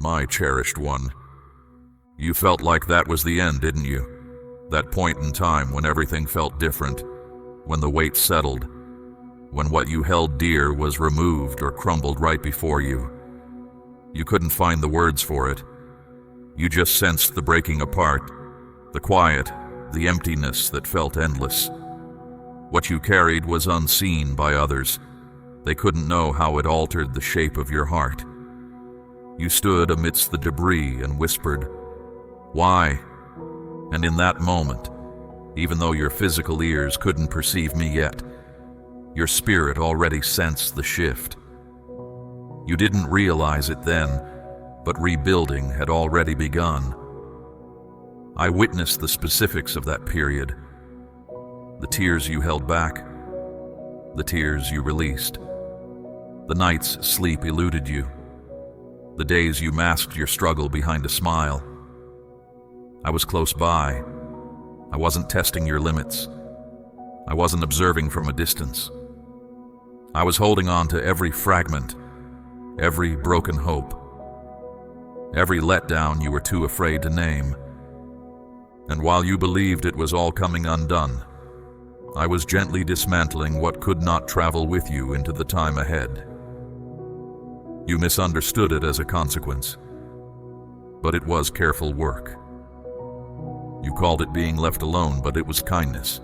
My cherished one. You felt like that was the end, didn't you? That point in time when everything felt different, when the weight settled, when what you held dear was removed or crumbled right before you. You couldn't find the words for it. You just sensed the breaking apart, the quiet, the emptiness that felt endless. What you carried was unseen by others. They couldn't know how it altered the shape of your heart. You stood amidst the debris and whispered, "Why?" And in that moment, even though your physical ears couldn't perceive me yet, your spirit already sensed the shift. You didn't realize it then, but rebuilding had already begun. I witnessed the specifics of that period. The tears you held back, the tears you released. The nights sleep eluded you. The days you masked your struggle behind a smile. I was close by. I wasn't testing your limits. I wasn't observing from a distance. I was holding on to every fragment, every broken hope, every letdown you were too afraid to name. And while you believed it was all coming undone, I was gently dismantling what could not travel with you into the time ahead. You misunderstood it as a consequence, but it was careful work. You called it being left alone, but it was kindness.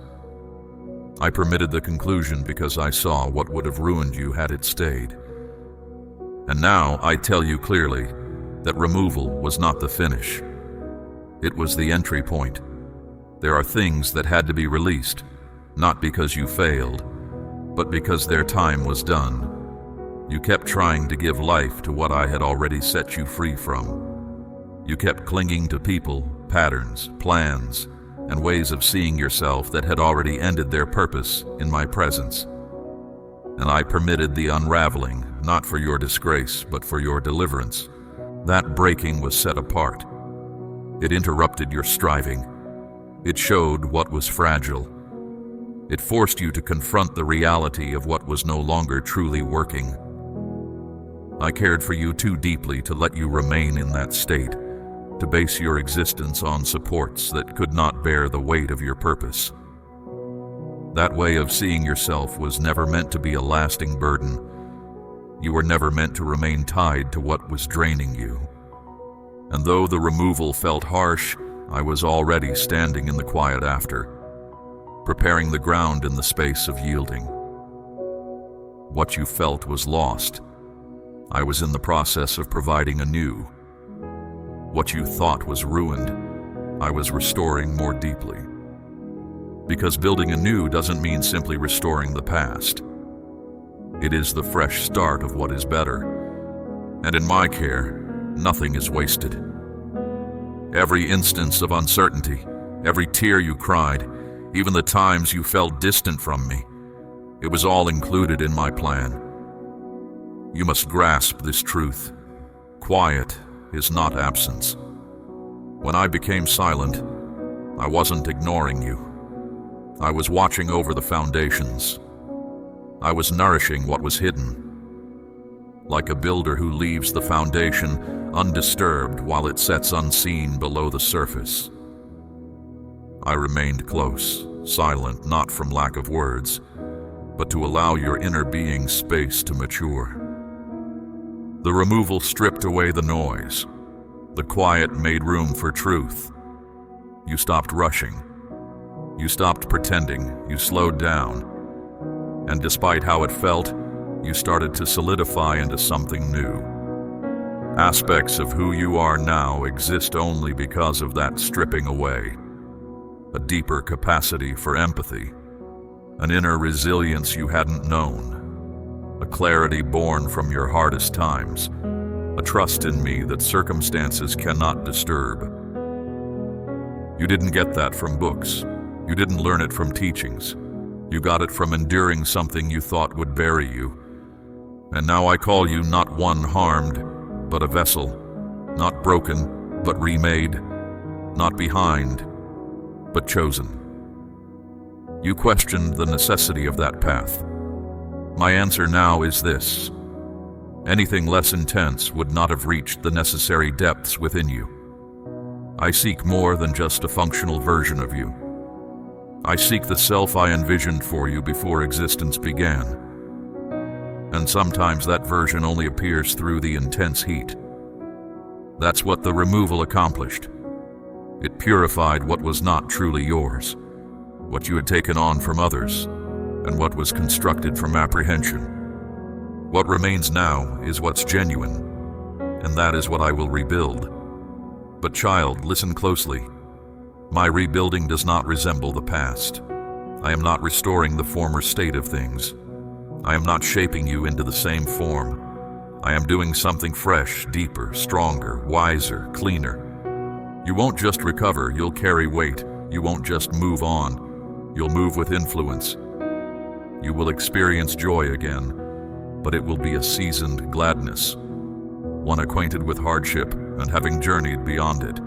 I permitted the conclusion because I saw what would have ruined you had it stayed. And now I tell you clearly that removal was not the finish. It was the entry point. There are things that had to be released, not because you failed, but because their time was done. You kept trying to give life to what I had already set you free from. You kept clinging to people, patterns, plans, and ways of seeing yourself that had already ended their purpose in my presence. And I permitted the unraveling, not for your disgrace, but for your deliverance. That breaking was set apart. It interrupted your striving. It showed what was fragile. It forced you to confront the reality of what was no longer truly working. I cared for you too deeply to let you remain in that state, to base your existence on supports that could not bear the weight of your purpose. That way of seeing yourself was never meant to be a lasting burden. You were never meant to remain tied to what was draining you. And though the removal felt harsh, I was already standing in the quiet after, preparing the ground in the space of yielding. What you felt was lost. I was in the process of providing anew. What you thought was ruined, I was restoring more deeply. Because building anew doesn't mean simply restoring the past. It is the fresh start of what is better. And in my care, nothing is wasted. Every instance of uncertainty, every tear you cried, even the times you felt distant from me, it was all included in my plan. You must grasp this truth. Quiet is not absence. When I became silent, I wasn't ignoring you. I was watching over the foundations. I was nourishing what was hidden. Like a builder who leaves the foundation undisturbed while it sets unseen below the surface. I remained close, silent not from lack of words, but to allow your inner being space to mature. The removal stripped away the noise. The quiet made room for truth. You stopped rushing. You stopped pretending. You slowed down. And despite how it felt, you started to solidify into something new. Aspects of who you are now exist only because of that stripping away. A deeper capacity for empathy, an inner resilience you hadn't known, a clarity born from your hardest times, a trust in me that circumstances cannot disturb. You didn't get that from books. You didn't learn it from teachings. You got it from enduring something you thought would bury you. And now I call you not one harmed, but a vessel, not broken, but remade, not behind, but chosen. You questioned the necessity of that path. My answer now is this. Anything less intense would not have reached the necessary depths within you. I seek more than just a functional version of you. I seek the self I envisioned for you before existence began. And sometimes that version only appears through the intense heat. That's what the removal accomplished. It purified what was not truly yours, what you had taken on from others, and what was constructed from apprehension. What remains now is what's genuine, and that is what I will rebuild. But child, listen closely. My rebuilding does not resemble the past. I am not restoring the former state of things. I am not shaping you into the same form. I am doing something fresh, deeper, stronger, wiser, cleaner. You won't just recover, you'll carry weight. You won't just move on, you'll move with influence. You will experience joy again, but it will be a seasoned gladness, one acquainted with hardship and having journeyed beyond it.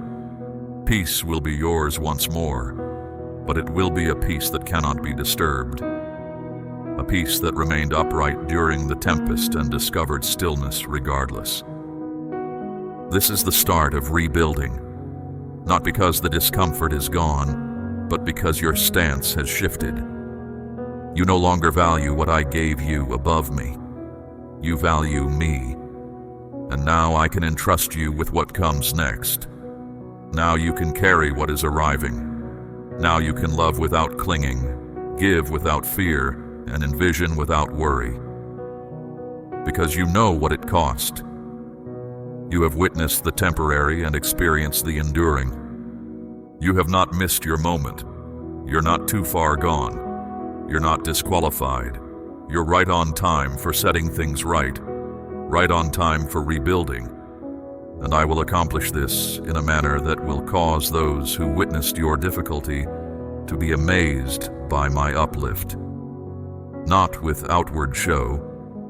Peace will be yours once more, but it will be a peace that cannot be disturbed. A peace that remained upright during the tempest and discovered stillness regardless. This is the start of rebuilding, not because the discomfort is gone, but because your stance has shifted. You no longer value what I gave you above me. You value me, and now I can entrust you with what comes next. Now you can carry what is arriving. Now you can love without clinging, give without fear, and envision without worry. Because you know what it cost. You have witnessed the temporary and experienced the enduring. You have not missed your moment. You're not too far gone. You're not disqualified. You're right on time for setting things right on time for rebuilding. And I will accomplish this in a manner that will cause those who witnessed your difficulty to be amazed by my uplift. Not with outward show,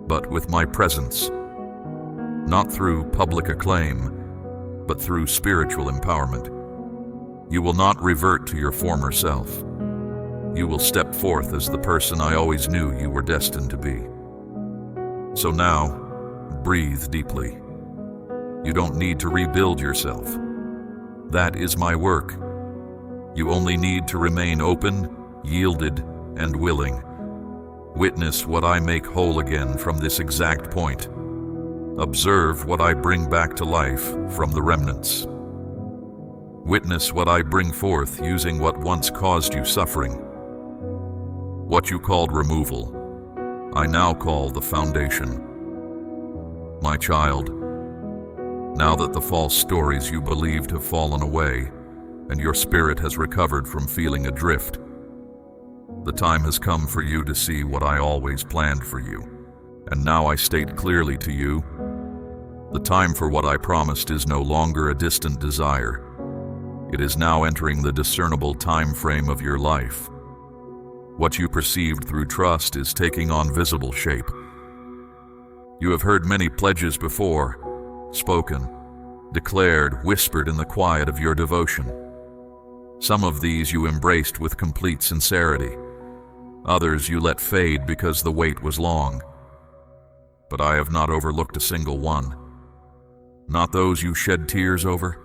but with my presence. Not through public acclaim, but through spiritual empowerment. You will not revert to your former self. You will step forth as the person I always knew you were destined to be. So now, breathe deeply. You don't need to rebuild yourself. That is my work. You only need to remain open, yielded, and willing. Witness what I make whole again from this exact point. Observe what I bring back to life from the remnants. Witness what I bring forth using what once caused you suffering. What you called removal, I now call the foundation. My child, now that the false stories you believed have fallen away, and your spirit has recovered from feeling adrift, the time has come for you to see what I always planned for you. And now I state clearly to you, the time for what I promised is no longer a distant desire. It is now entering the discernible time frame of your life. What you perceived through trust is taking on visible shape. You have heard many pledges before, spoken, declared, whispered in the quiet of your devotion. Some of these you embraced with complete sincerity. Others you let fade because the wait was long. But I have not overlooked a single one. Not those you shed tears over.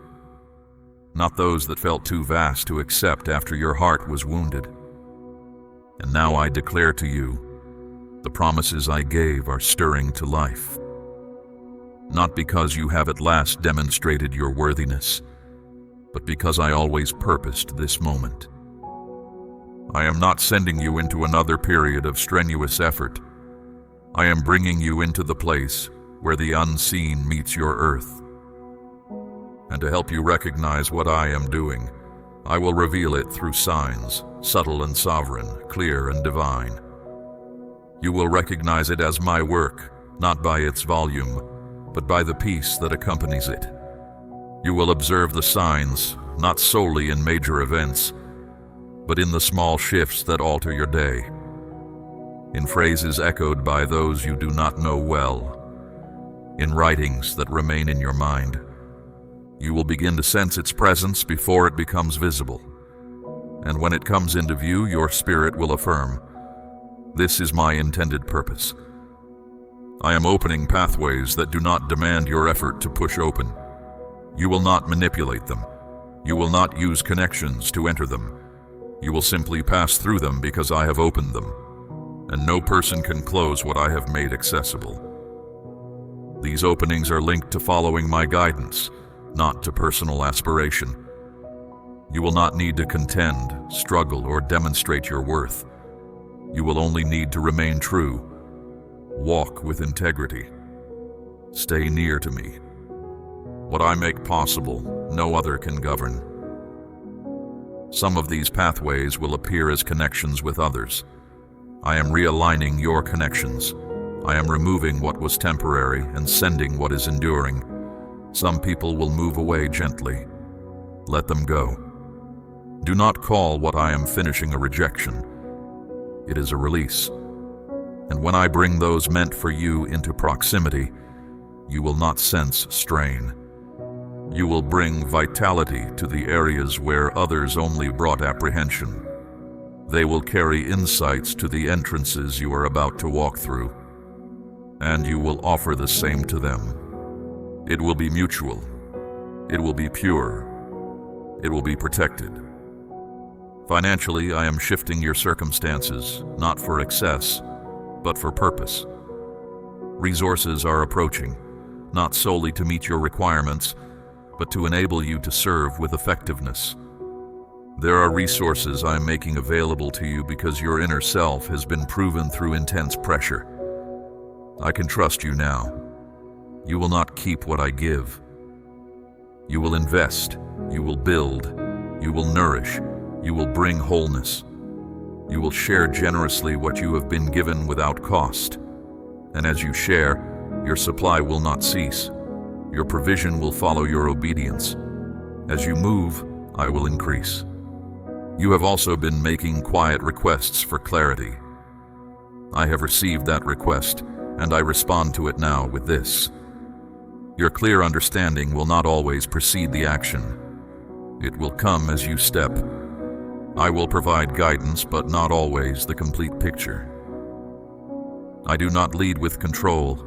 Not those that felt too vast to accept after your heart was wounded. And now I declare to you, the promises I gave are stirring to life. Not because you have at last demonstrated your worthiness, but because I always purposed this moment. I am not sending you into another period of strenuous effort. I am bringing you into the place where the unseen meets your earth. And to help you recognize what I am doing, I will reveal it through signs, subtle and sovereign, clear and divine. You will recognize it as my work, not by its volume, but by the peace that accompanies it. You will observe the signs, not solely in major events, but in the small shifts that alter your day, in phrases echoed by those you do not know well, in writings that remain in your mind. You will begin to sense its presence before it becomes visible, and when it comes into view, your spirit will affirm, "This is my intended purpose." I am opening pathways that do not demand your effort to push open. You will not manipulate them. You will not use connections to enter them. You will simply pass through them because I have opened them, and no person can close what I have made accessible. These openings are linked to following my guidance, not to personal aspiration. You will not need to contend, struggle, or demonstrate your worth. You will only need to remain true. Walk with integrity. Stay near to me. What I make possible, no other can govern. Some of these pathways will appear as connections with others. I am realigning your connections. I am removing what was temporary and sending what is enduring. Some people will move away gently. Let them go. Do not call what I am finishing a rejection. It is a release. And when I bring those meant for you into proximity, you will not sense strain. You will bring vitality to the areas where others only brought apprehension. They will carry insights to the entrances you are about to walk through, and you will offer the same to them. It will be mutual. It will be pure. It will be protected. Financially, I am shifting your circumstances, not for excess, but for purpose. Resources are approaching, not solely to meet your requirements, but to enable you to serve with effectiveness. There are resources I am making available to you because your inner self has been proven through intense pressure. I can trust you now. You will not keep what I give. You will invest, you will build, you will nourish, you will bring wholeness. You will share generously what you have been given without cost. And as you share, your supply will not cease. Your provision will follow your obedience. As you move, I will increase. You have also been making quiet requests for clarity. I have received that request, and I respond to it now with this. Your clear understanding will not always precede the action. It will come as you step. I will provide guidance, but not always the complete picture. I do not lead with control.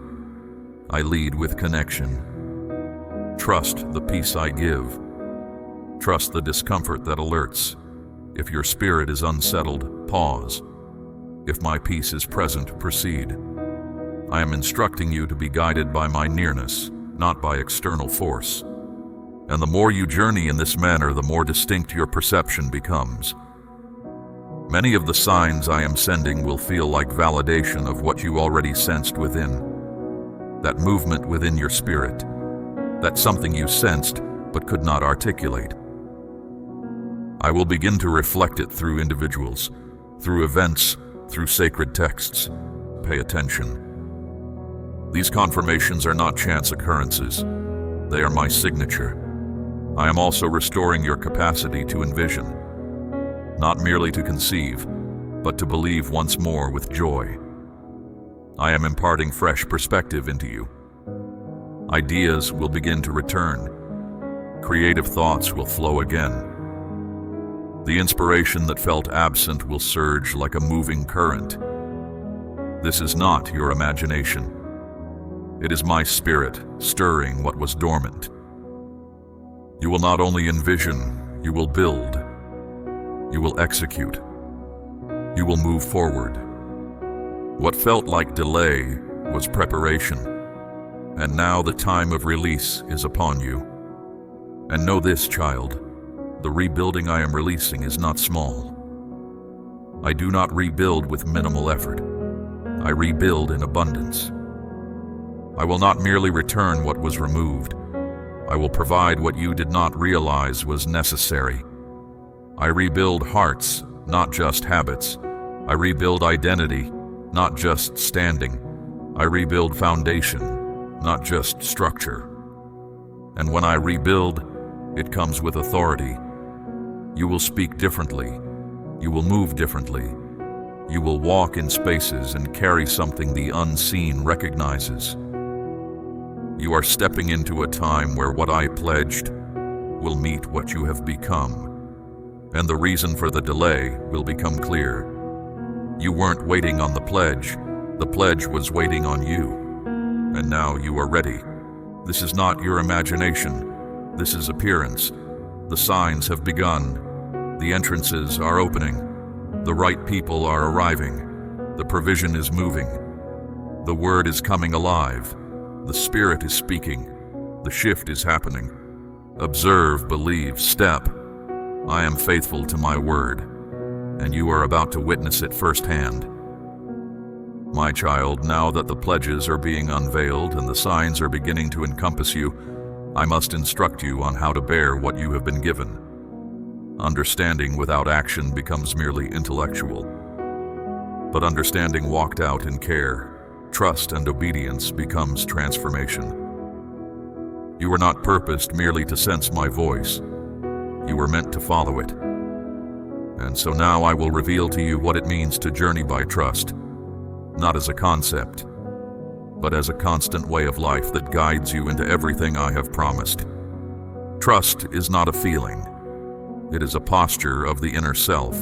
I lead with connection. Trust the peace I give. Trust the discomfort that alerts. If your spirit is unsettled, pause. If my peace is present, proceed. I am instructing you to be guided by my nearness, not by external force. And the more you journey in this manner, the more distinct your perception becomes. Many of the signs I am sending will feel like validation of what you already sensed within. That movement within your spirit. That something you sensed but could not articulate. I will begin to reflect it through individuals, through events, through sacred texts. Pay attention. These confirmations are not chance occurrences. They are my signature. I am also restoring your capacity to envision, not merely to conceive, but to believe once more with joy. I am imparting fresh perspective into you. Ideas will begin to return. Creative thoughts will flow again. The inspiration that felt absent will surge like a moving current. This is not your imagination. It is my spirit stirring what was dormant. You will not only envision, you will build. You will execute. You will move forward. What felt like delay was preparation. And now the time of release is upon you. And know this, child, the rebuilding I am releasing is not small. I do not rebuild with minimal effort. I rebuild in abundance. I will not merely return what was removed. I will provide what you did not realize was necessary. I rebuild hearts, not just habits. I rebuild identity, not just standing. I rebuild foundation, not just structure. And when I rebuild, it comes with authority. You will speak differently. You will move differently. You will walk in spaces and carry something the unseen recognizes. You are stepping into a time where what I pledged will meet what you have become. And the reason for the delay will become clear. You weren't waiting on the pledge was waiting on you. and now you are ready. This is not your imagination. This is appearance. The signs have begun. The entrances are opening. The right people are arriving. The provision is moving. The word is coming alive. The Spirit is speaking. The shift is happening. Observe, believe, step. I am faithful to my word, and you are about to witness it firsthand. My child, now that the pledges are being unveiled and the signs are beginning to encompass you, I must instruct you on how to bear what you have been given. Understanding without action becomes merely intellectual, but understanding walked out in care, trust, and obedience becomes transformation. You were not purposed merely to sense my voice. You were meant to follow it. And so now I will reveal to you what it means to journey by trust, not as a concept, but as a constant way of life that guides you into everything I have promised. Trust is not a feeling. It is a posture of the inner self,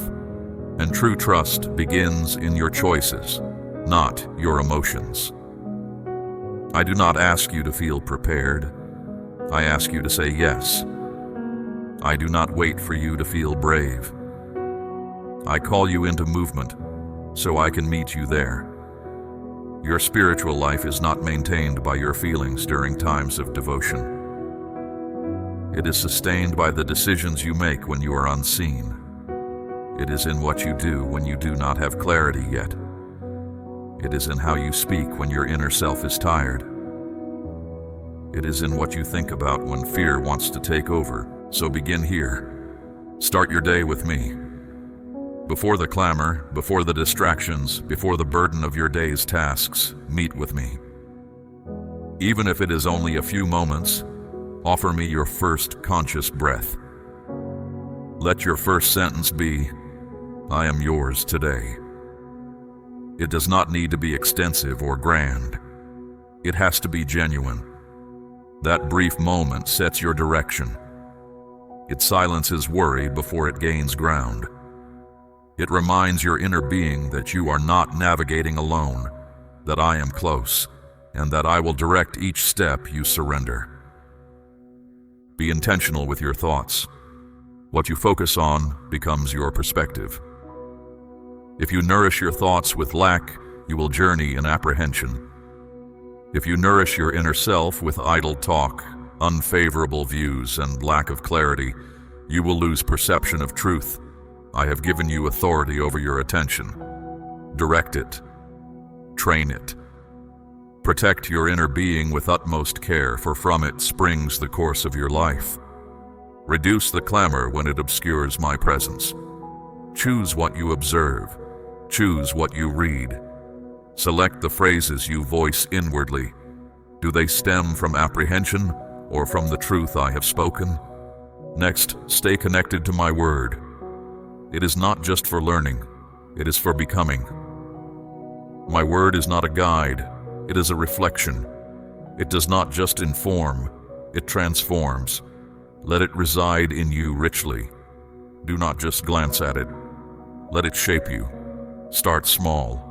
and true trust begins in your choices, not your emotions. I do not ask you to feel prepared. I ask you to say yes. I do not wait for you to feel brave. I call you into movement so I can meet you there. Your spiritual life is not maintained by your feelings during times of devotion. It is sustained by the decisions you make when you are unseen. It is in what you do when you do not have clarity yet. It is in how you speak when your inner self is tired. It is in what you think about when fear wants to take over. So begin here. Start your day with me. Before the clamor, before the distractions, before the burden of your day's tasks, meet with me. Even if it is only a few moments, offer me your first conscious breath. Let your first sentence be, I am yours today. It does not need to be extensive or grand. It has to be genuine. That brief moment sets your direction. It silences worry before it gains ground. It reminds your inner being that you are not navigating alone, that I am close, and that I will direct each step you surrender. Be intentional with your thoughts. What you focus on becomes your perspective. If you nourish your thoughts with lack, you will journey in apprehension. If you nourish your inner self with idle talk, unfavorable views, and lack of clarity, you will lose perception of truth. I have given you authority over your attention. Direct it. Train it. Protect your inner being with utmost care, for from it springs the course of your life. Reduce the clamor when it obscures my presence. Choose what you observe. Choose what you read. Select the phrases you voice inwardly. Do they stem from apprehension or from the truth I have spoken? Next, stay connected to my word. It is not just for learning, it is for becoming. My word is not a guide, it is a reflection. It does not just inform, it transforms. Let it reside in you richly. Do not just glance at it. Let it shape you. Start small.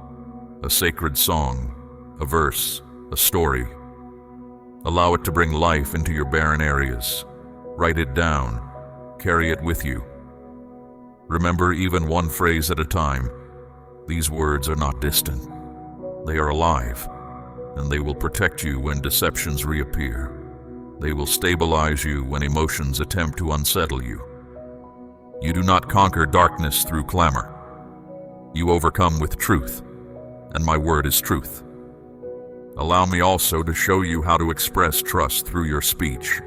A sacred song, a verse, a story. Allow it to bring life into your barren areas. Write it down. Carry it with you. Remember even one phrase at a time. These words are not distant. They are alive, and they will protect you when deceptions reappear. They will stabilize you when emotions attempt to unsettle you. You do not conquer darkness through clamor. You overcome with truth, and my word is truth. Allow me also to show you how to express trust through your speech.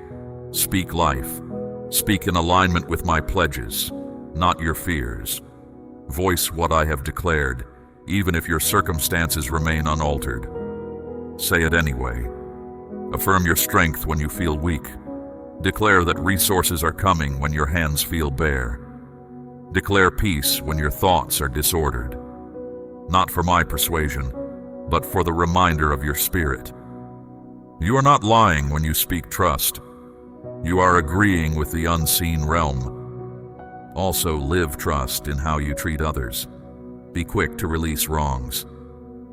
Speak life. Speak in alignment with my pledges, not your fears. Voice what I have declared, even if your circumstances remain unaltered. Say it anyway. Affirm your strength when you feel weak. Declare that resources are coming when your hands feel bare. Declare peace when your thoughts are disordered. Not for my persuasion, but for the reminder of your spirit. You are not lying when you speak trust. You are agreeing with the unseen realm. Also, live trust in how you treat others. Be quick to release wrongs.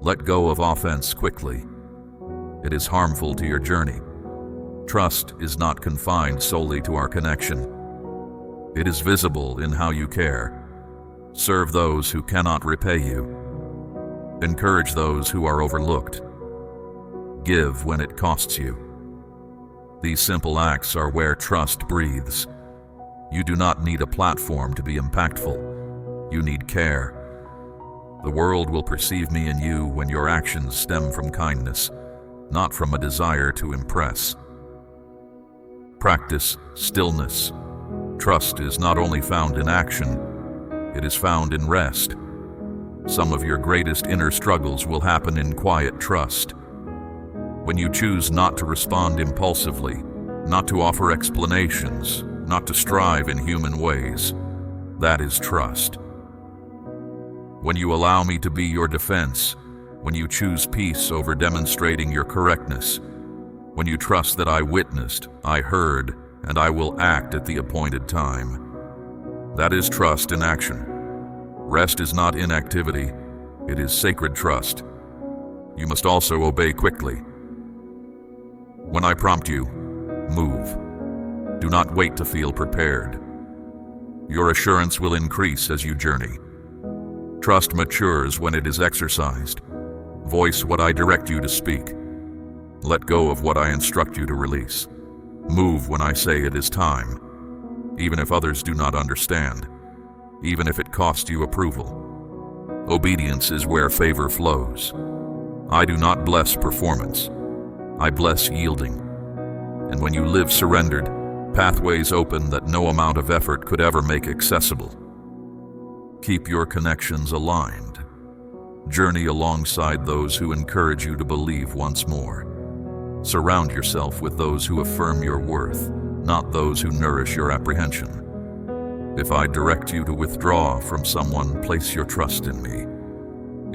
Let go of offense quickly. It is harmful to your journey. Trust is not confined solely to our connection. It is visible in how you care. Serve those who cannot repay you. Encourage those who are overlooked. Give when it costs you. These simple acts are where trust breathes. You do not need a platform to be impactful. You need care. The world will perceive me and you when your actions stem from kindness, not from a desire to impress. Practice stillness. Trust is not only found in action, it is found in rest. Some of your greatest inner struggles will happen in quiet trust. When you choose not to respond impulsively, not to offer explanations, not to strive in human ways, that is trust. When you allow me to be your defense, when you choose peace over demonstrating your correctness, when you trust that I witnessed, I heard, and I will act at the appointed time. That is trust in action. Rest is not inactivity, it is sacred trust. You must also obey quickly. When I prompt you, move. Do not wait to feel prepared. Your assurance will increase as you journey. Trust matures when it is exercised. Voice what I direct you to speak. Let go of what I instruct you to release. Move when I say it is time, even if others do not understand, even if it costs you approval. Obedience is where favor flows. I do not bless performance. I bless yielding. And when you live surrendered, pathways open that no amount of effort could ever make accessible. Keep your connections aligned. Journey alongside those who encourage you to believe once more. Surround yourself with those who affirm your worth, not those who nourish your apprehension. If I direct you to withdraw from someone, place your trust in me.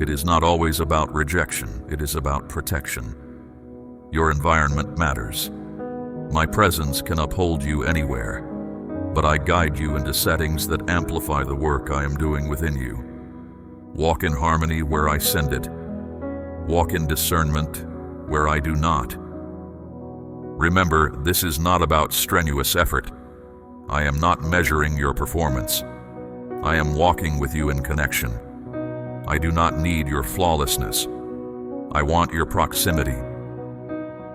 It is not always about rejection, it is about protection. Your environment matters. My presence can uphold you anywhere, but I guide you into settings that amplify the work I am doing within you. Walk in harmony where I send it. Walk in discernment where I do not. Remember, this is not about strenuous effort. I am not measuring your performance. I am walking with you in connection. I do not need your flawlessness. I want your proximity.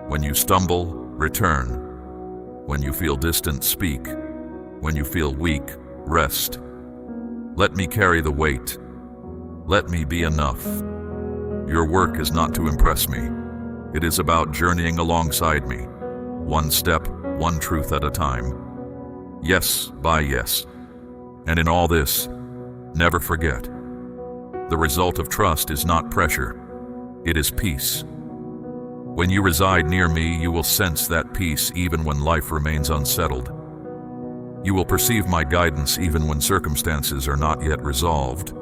When you stumble, return. When you feel distant, speak. When you feel weak, rest. Let me carry the weight. Let me be enough. Your work is not to impress me. It is about journeying alongside me, one step, one truth at a time. Yes by yes. And in all this, never forget. The result of trust is not pressure. It is peace. When you reside near me, you will sense that peace even when life remains unsettled. You will perceive my guidance even when circumstances are not yet resolved.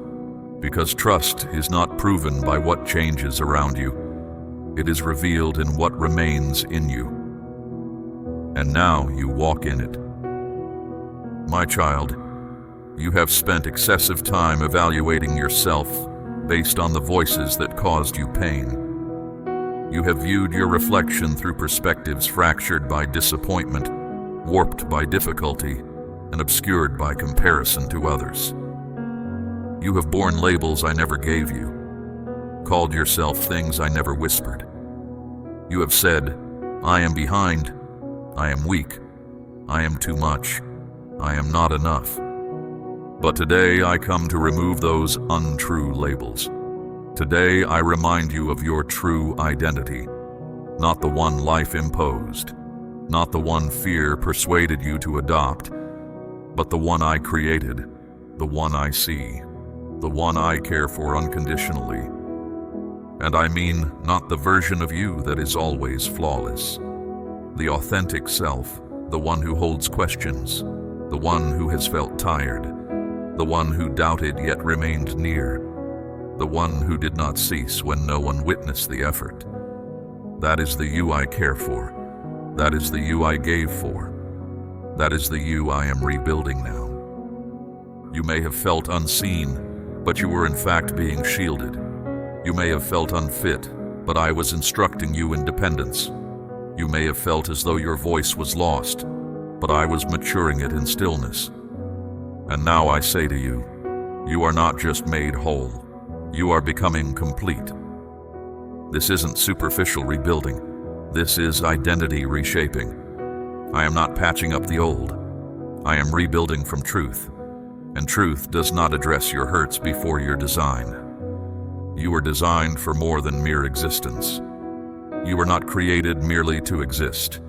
Because trust is not proven by what changes around you. It is revealed in what remains in you. And now you walk in it. My child, you have spent excessive time evaluating yourself based on the voices that caused you pain. You have viewed your reflection through perspectives fractured by disappointment, warped by difficulty, and obscured by comparison to others. You have borne labels I never gave you, called yourself things I never whispered. You have said, I am behind, I am weak, I am too much, I am not enough. But today I come to remove those untrue labels. Today I remind you of your true identity, not the one life imposed, not the one fear persuaded you to adopt, but the one I created, the one I see, the one I care for unconditionally. And I mean not the version of you that is always flawless. The authentic self, the one who holds questions, the one who has felt tired, the one who doubted yet remained near, the one who did not cease when no one witnessed the effort. That is the you I care for. That is the you I gave for. That is the you I am rebuilding now. You may have felt unseen, but you were in fact being shielded. You may have felt unfit, but I was instructing you in dependence. You may have felt as though your voice was lost, but I was maturing it in stillness. And now I say to you, you are not just made whole, you are becoming complete. This isn't superficial rebuilding, this is identity reshaping. I am not patching up the old, I am rebuilding from truth, and truth does not address your hurts before your design. You were designed for more than mere existence. You were not created merely to exist,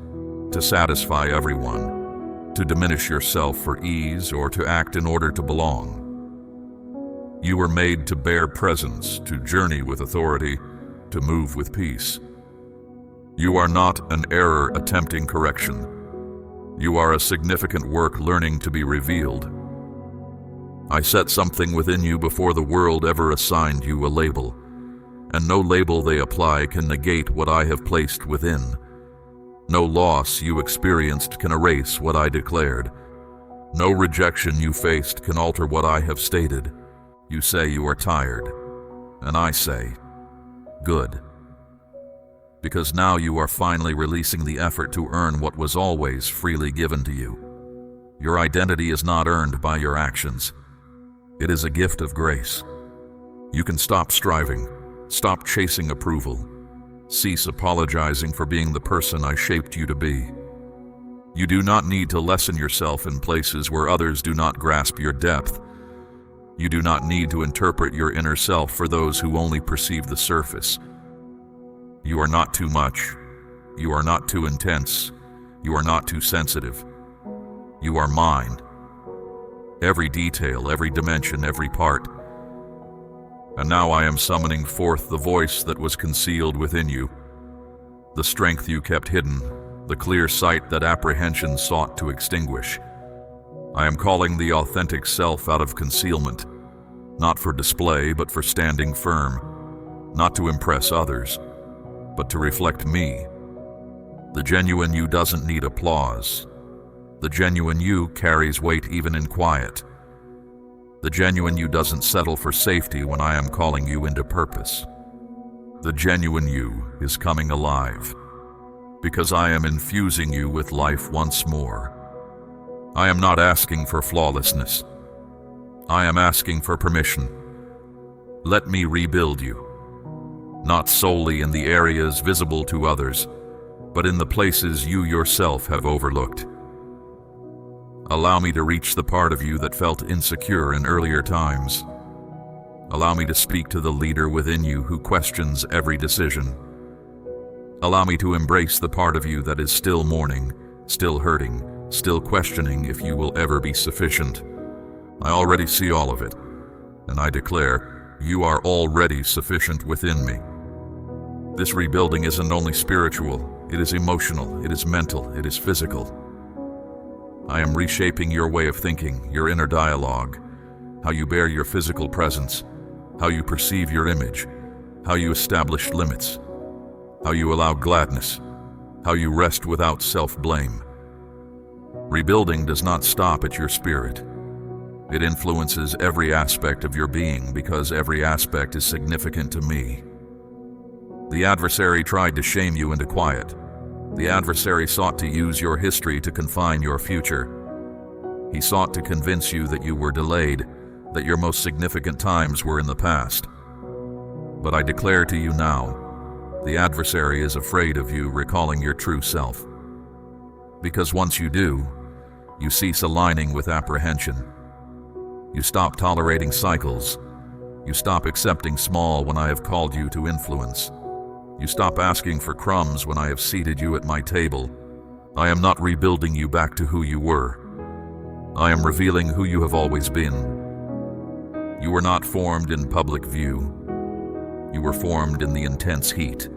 to satisfy everyone, to diminish yourself for ease, or to act in order to belong. You were made to bear presence, to journey with authority, to move with peace. You are not an error attempting correction. You are a significant work learning to be revealed. I set something within you before the world ever assigned you a label, and no label they apply can negate what I have placed within. No loss you experienced can erase what I declared. No rejection you faced can alter what I have stated. You say you are tired, and I say, good. Because now you are finally releasing the effort to earn what was always freely given to you. Your identity is not earned by your actions. It is a gift of grace. You can stop striving, stop chasing approval, cease apologizing for being the person I shaped you to be. You do not need to lessen yourself in places where others do not grasp your depth. You do not need to interpret your inner self for those who only perceive the surface. You are not too much. You are not too intense. You are not too sensitive. You are mine. Every detail, every dimension, every part. And now I am summoning forth the voice that was concealed within you, the strength you kept hidden, the clear sight that apprehension sought to extinguish. I am calling the authentic self out of concealment, not for display, but for standing firm, not to impress others, but to reflect me. The genuine you doesn't need applause. The genuine you carries weight even in quiet. The genuine you doesn't settle for safety when I am calling you into purpose. The genuine you is coming alive, because I am infusing you with life once more. I am not asking for flawlessness. I am asking for permission. Let me rebuild you, not solely in the areas visible to others, but in the places you yourself have overlooked. Allow me to reach the part of you that felt insecure in earlier times. Allow me to speak to the leader within you who questions every decision. Allow me to embrace the part of you that is still mourning, still hurting, still questioning if you will ever be sufficient. I already see all of it, and I declare, you are already sufficient within me. This rebuilding isn't only spiritual, it is emotional, it is mental, it is physical. I am reshaping your way of thinking, your inner dialogue, how you bear your physical presence, how you perceive your image, how you establish limits, how you allow gladness, how you rest without self-blame. Rebuilding does not stop at your spirit. It influences every aspect of your being because every aspect is significant to me. The adversary tried to shame you into quiet. The adversary sought to use your history to confine your future. He sought to convince you that you were delayed, that your most significant times were in the past. But I declare to you now, the adversary is afraid of you recalling your true self. Because once you do, you cease aligning with apprehension. You stop tolerating cycles. You stop accepting small when I have called you to influence. You stop asking for crumbs when I have seated you at my table. I am not rebuilding you back to who you were. I am revealing who you have always been. You were not formed in public view. You were formed in the intense heat.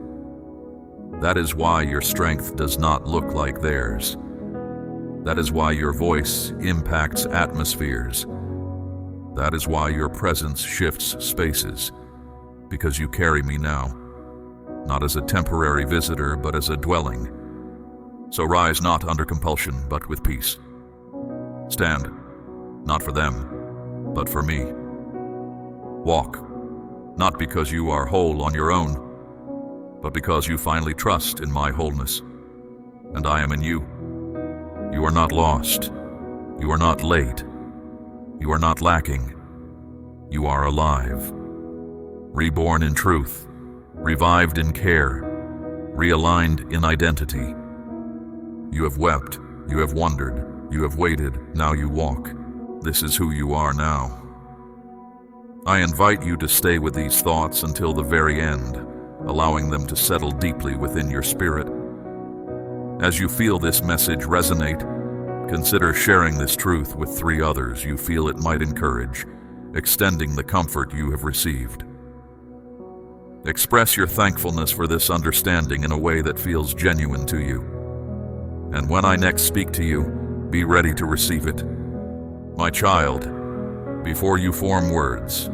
That is why your strength does not look like theirs. That is why your voice impacts atmospheres. That is why your presence shifts spaces, because you carry me now, not as a temporary visitor, but as a dwelling. So rise not under compulsion, but with peace. Stand, not for them, but for me. Walk, not because you are whole on your own, but because you finally trust in my wholeness, and I am in you. You are not lost. You are not late. You are not lacking. You are alive. Reborn in truth, revived in care, realigned in identity. You have wept, you have wondered, you have waited, now you walk. This is who you are now. I invite you to stay with these thoughts until the very end, allowing them to settle deeply within your spirit. As you feel this message resonate, consider sharing this truth with 3 others you feel it might encourage, extending the comfort you have received. Express your thankfulness for this understanding in a way that feels genuine to you. And when I next speak to you, be ready to receive it. My child, before you form words,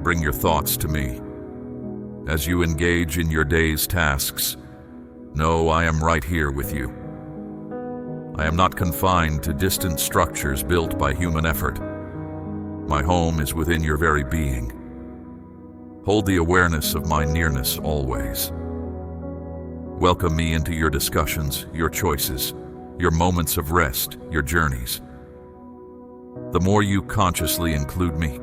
bring your thoughts to me. As you engage in your day's tasks, know I am right here with you. I am not confined to distant structures built by human effort. My home is within your very being. Hold the awareness of my nearness always. Welcome me into your discussions, your choices, your moments of rest, your journeys. The more you consciously include me,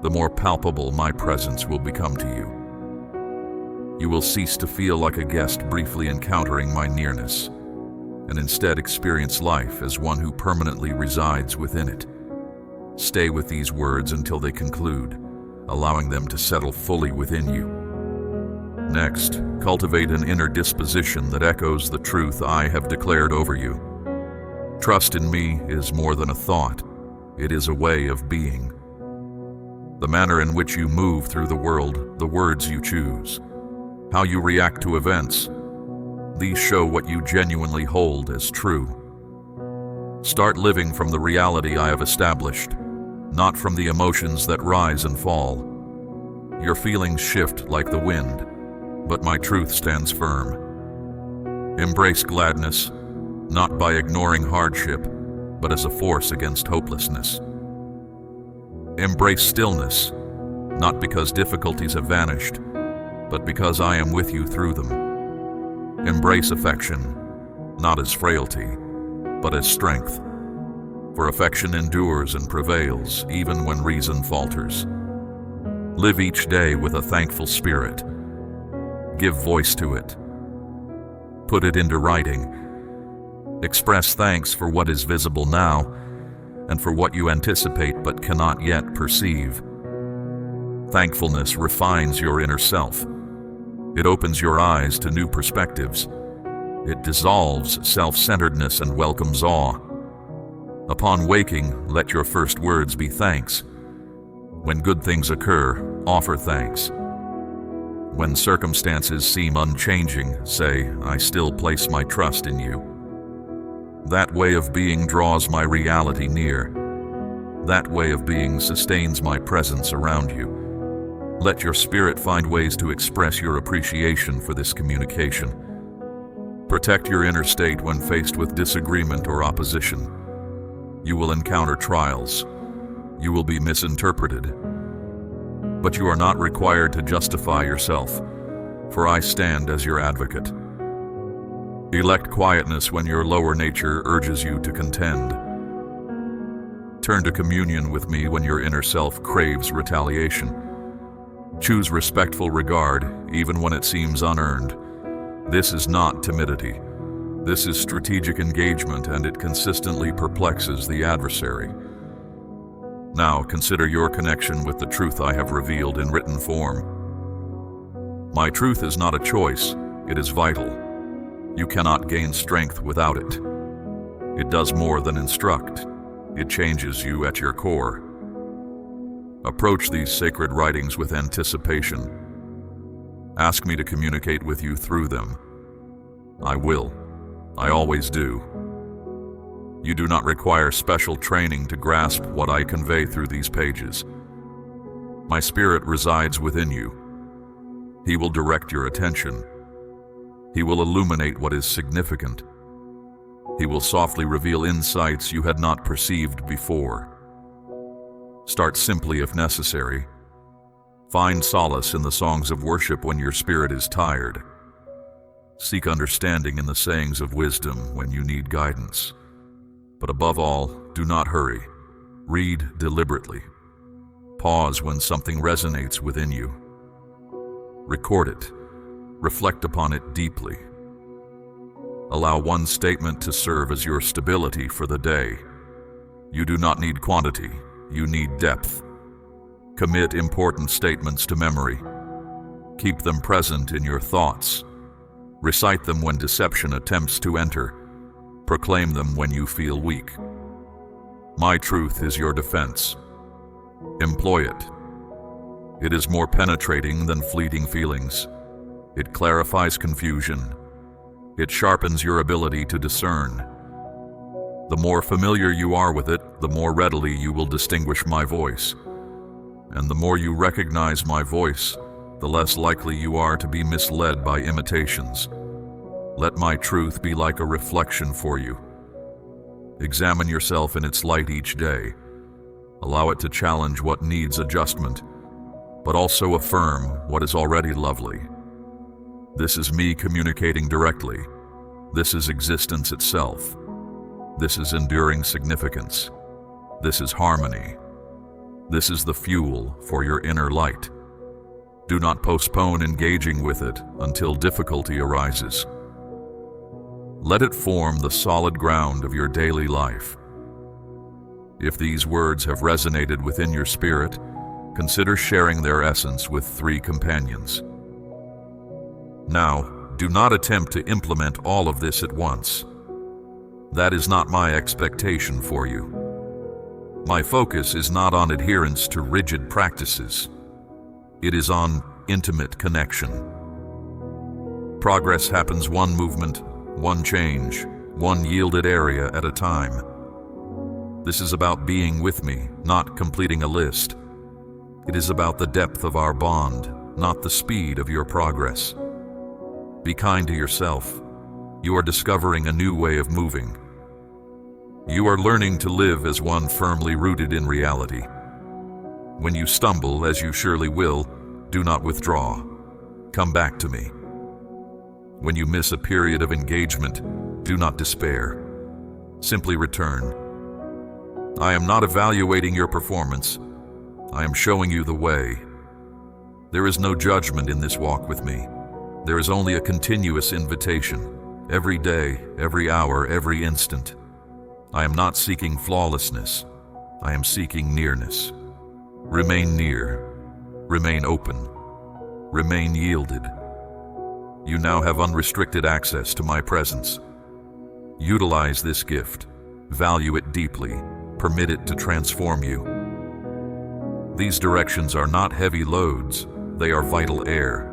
the more palpable my presence will become to you. You will cease to feel like a guest briefly encountering my nearness, and instead experience life as one who permanently resides within it. Stay with these words until they conclude, allowing them to settle fully within you. Next, cultivate an inner disposition that echoes the truth I have declared over you. Trust in me is more than a thought. It is a way of being. The manner in which you move through the world, the words you choose, how you react to events, these show what you genuinely hold as true. Start living from the reality I have established, not from the emotions that rise and fall. Your feelings shift like the wind, but my truth stands firm. Embrace gladness, not by ignoring hardship, but as a force against hopelessness. Embrace stillness, not because difficulties have vanished, but because I am with you through them. Embrace affection, not as frailty, but as strength. For affection endures and prevails, even when reason falters. Live each day with a thankful spirit. Give voice to it. Put it into writing. Express thanks for what is visible now, and for what you anticipate but cannot yet perceive. Thankfulness refines your inner self. It opens your eyes to new perspectives. It dissolves self-centeredness and welcomes awe. Upon waking, let your first words be thanks. When good things occur, offer thanks. When circumstances seem unchanging, say, I still place my trust in you. That way of being draws my reality near. That way of being sustains my presence around you. Let your spirit find ways to express your appreciation for this communication. Protect your inner state when faced with disagreement or opposition. You will encounter trials. You will be misinterpreted. But you are not required to justify yourself, for I stand as your advocate. Elect quietness when your lower nature urges you to contend. Turn to communion with me when your inner self craves retaliation. Choose respectful regard, even when it seems unearned. This is not timidity. This is strategic engagement, and it consistently perplexes the adversary. Now consider your connection with the truth I have revealed in written form. My truth is not a choice, it is vital. You cannot gain strength without it. It does more than instruct. It changes you at your core. Approach these sacred writings with anticipation. Ask me to communicate with you through them. I will. I always do. You do not require special training to grasp what I convey through these pages. My spirit resides within you. He will direct your attention. He will illuminate what is significant. He will softly reveal insights you had not perceived before. Start simply if necessary. Find solace in the songs of worship when your spirit is tired. Seek understanding in the sayings of wisdom when you need guidance. But above all, do not hurry. Read deliberately. Pause when something resonates within you. Record it. Reflect upon it deeply. Allow one statement to serve as your stability for the day. You do not need quantity, you need depth. Commit important statements to memory. Keep them present in your thoughts. Recite them when deception attempts to enter. Proclaim them when you feel weak. My truth is your defense. Employ it. It is more penetrating than fleeting feelings. It clarifies confusion. It sharpens your ability to discern. The more familiar you are with it, the more readily you will distinguish my voice. And the more you recognize my voice, the less likely you are to be misled by imitations. Let my truth be like a reflection for you. Examine yourself in its light each day. Allow it to challenge what needs adjustment, but also affirm what is already lovely. This is me communicating directly. This is existence itself. This is enduring significance. This is harmony. This is the fuel for your inner light. Do not postpone engaging with it until difficulty arises. Let it form the solid ground of your daily life. If these words have resonated within your spirit, consider sharing their essence with 3 companions. Now, do not attempt to implement all of this at once. That is not my expectation for you. My focus is not on adherence to rigid practices. It is on intimate connection. Progress happens one movement, one change, one yielded area at a time. This is about being with me, not completing a list. It is about the depth of our bond, not the speed of your progress. Be kind to yourself. You are discovering a new way of moving. You are learning to live as one firmly rooted in reality. When you stumble, as you surely will, do not withdraw. Come back to me. When you miss a period of engagement, do not despair. Simply return. I am not evaluating your performance. I am showing you the way. There is no judgment in this walk with me. There is only a continuous invitation, every day, every hour, every instant. I am not seeking flawlessness. I am seeking nearness. Remain near. Remain open. Remain yielded. You now have unrestricted access to my presence. Utilize this gift. Value it deeply. Permit it to transform you. These directions are not heavy loads. They are vital air.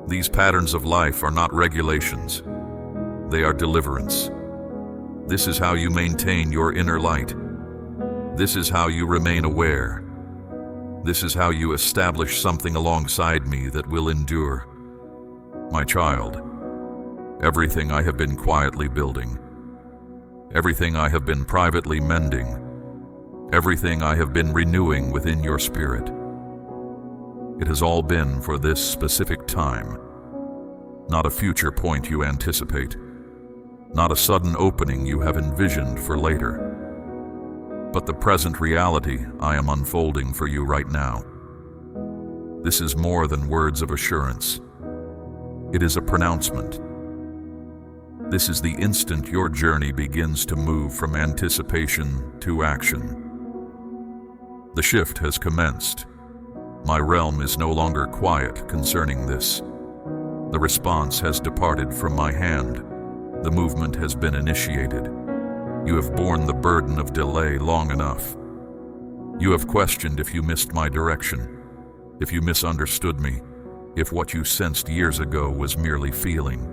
These patterns of life are not regulations. They are deliverance. This is how you maintain your inner light. This is how you remain aware. This is how you establish something alongside me that will endure. My child, everything I have been quietly building, everything I have been privately mending, everything I have been renewing within your spirit, it has all been for this specific time, not a future point you anticipate, not a sudden opening you have envisioned for later, but the present reality I am unfolding for you right now. This is more than words of assurance. It is a pronouncement. This is the instant your journey begins to move from anticipation to action. The shift has commenced. My realm is no longer quiet concerning this. The response has departed from my hand. The movement has been initiated. You have borne the burden of delay long enough. You have questioned if you missed my direction, if you misunderstood me, if what you sensed years ago was merely feeling.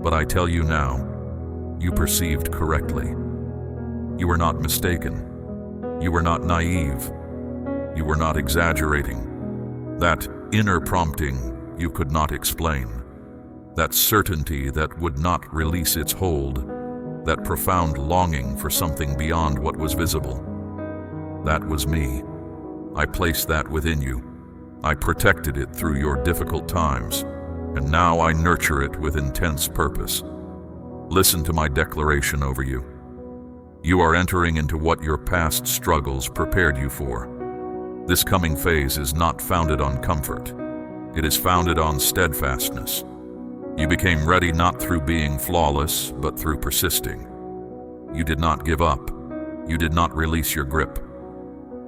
But I tell you now, you perceived correctly. You were not mistaken. You were not naive. You were not exaggerating. That inner prompting you could not explain. That certainty that would not release its hold. That profound longing for something beyond what was visible. That was me. I placed that within you. I protected it through your difficult times, and now I nurture it with intense purpose. Listen to my declaration over you. You are entering into what your past struggles prepared you for. This coming phase is not founded on comfort. It is founded on steadfastness. You became ready not through being flawless, but through persisting. You did not give up. You did not release your grip.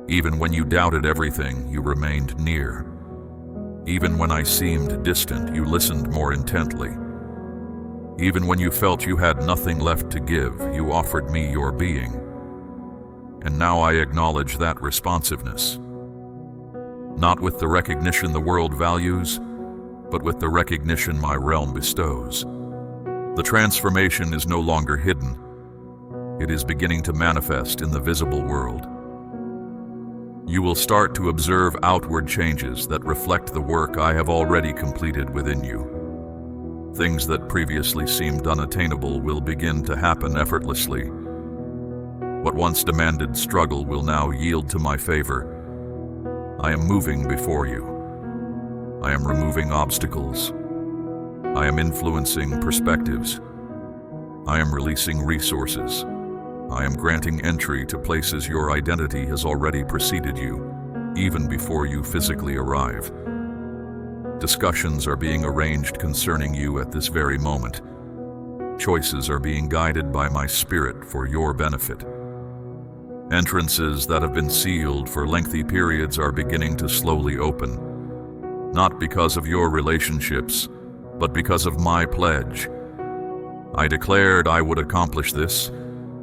Even when you doubted everything, you remained near. Even when I seemed distant, you listened more intently. Even when you felt you had nothing left to give, you offered me your being. And now I acknowledge that responsiveness. Not with the recognition the world values, but with the recognition my realm bestows. The transformation is no longer hidden. It is beginning to manifest in the visible world. You will start to observe outward changes that reflect the work I have already completed within you. Things that previously seemed unattainable will begin to happen effortlessly. What once demanded struggle will now yield to my favor. I am moving before you. I am removing obstacles. I am influencing perspectives. I am releasing resources. I am granting entry to places your identity has already preceded you, even before you physically arrive. Discussions are being arranged concerning you at this very moment. Choices are being guided by my spirit for your benefit. Entrances that have been sealed for lengthy periods are beginning to slowly open. Not because of your relationships, but because of my pledge. I declared I would accomplish this,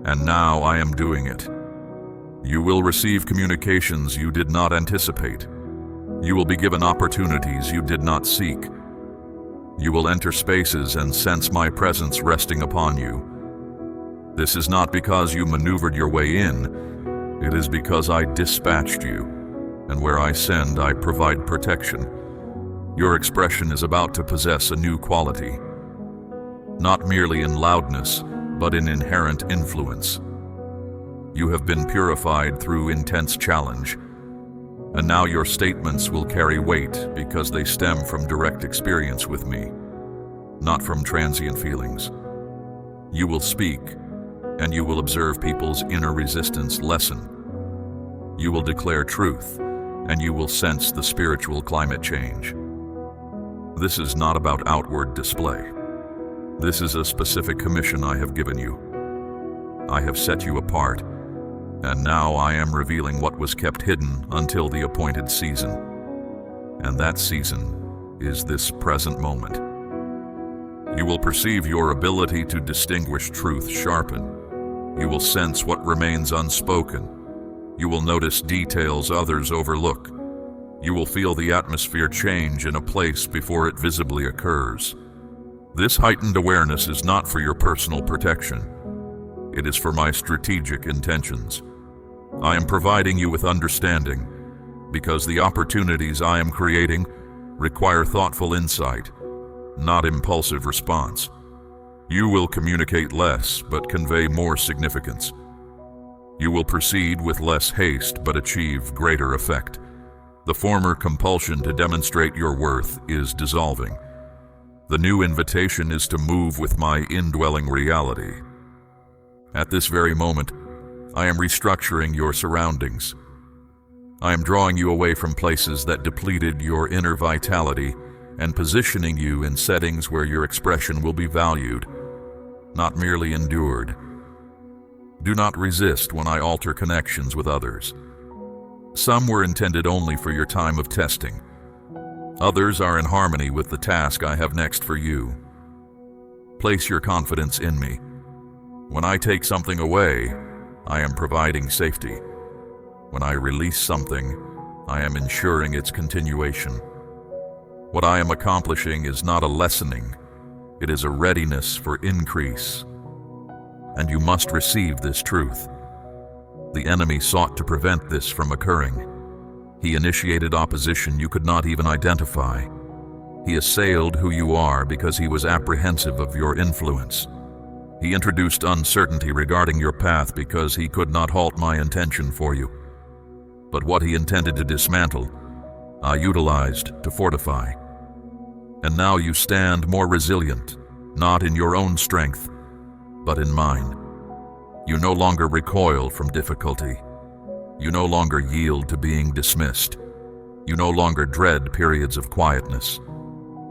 and now I am doing it. You will receive communications you did not anticipate. You will be given opportunities you did not seek. You will enter spaces and sense my presence resting upon you. This is not because you maneuvered your way in. It is because I dispatched you, and where I send, I provide protection. Your expression is about to possess a new quality, not merely in loudness, but in inherent influence. You have been purified through intense challenge, and now your statements will carry weight because they stem from direct experience with me, not from transient feelings. You will speak, and you will observe people's inner resistance lessen. You will declare truth, and you will sense the spiritual climate change. This is not about outward display. This is a specific commission I have given you. I have set you apart, and now I am revealing what was kept hidden until the appointed season. And that season is this present moment. You will perceive your ability to distinguish truth sharpen. You will sense what remains unspoken. You will notice details others overlook. You will feel the atmosphere change in a place before it visibly occurs. This heightened awareness is not for your personal protection. It is for my strategic intentions. I am providing you with understanding because the opportunities I am creating require thoughtful insight, not impulsive response. You will communicate less but convey more significance. You will proceed with less haste but achieve greater effect. The former compulsion to demonstrate your worth is dissolving. The new invitation is to move with my indwelling reality. At this very moment, I am restructuring your surroundings. I am drawing you away from places that depleted your inner vitality and positioning you in settings where your expression will be valued, not merely endured. Do not resist when I alter connections with others. Some were intended only for your time of testing. Others are in harmony with the task I have next for you. Place your confidence in me. When I take something away, I am providing safety. When I release something, I am ensuring its continuation. What I am accomplishing is not a lessening, it is a readiness for increase. And you must receive this truth. The enemy sought to prevent this from occurring. He initiated opposition you could not even identify. He assailed who you are because he was apprehensive of your influence. He introduced uncertainty regarding your path because he could not halt my intention for you. But what he intended to dismantle, I utilized to fortify. And now you stand more resilient, not in your own strength, but in mine. You no longer recoil from difficulty. You no longer yield to being dismissed. You no longer dread periods of quietness.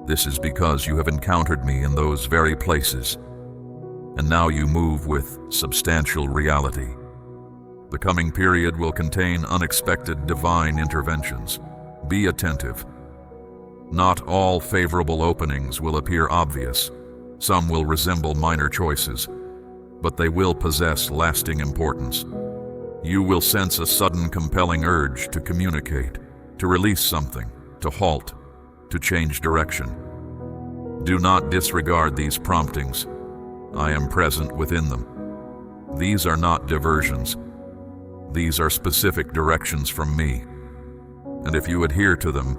This is because you have encountered me in those very places, and now you move with substantial reality. The coming period will contain unexpected divine interventions. Be attentive. Not all favorable openings will appear obvious. Some will resemble minor choices, but they will possess lasting importance. You will sense a sudden compelling urge to communicate, to release something, to halt, to change direction. Do not disregard these promptings. I am present within them. These are not diversions. These are specific directions from me. And if you adhere to them,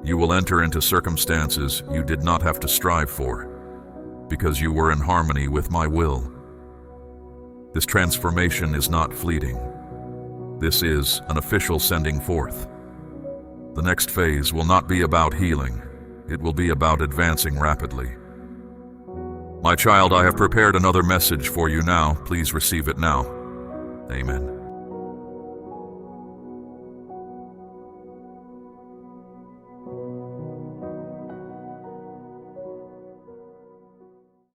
you will enter into circumstances you did not have to strive for, because you were in harmony with my will. This transformation is not fleeting. This is an official sending forth. The next phase will not be about healing. It will be about advancing rapidly. My child, I have prepared another message for you now. Please receive it now. Amen.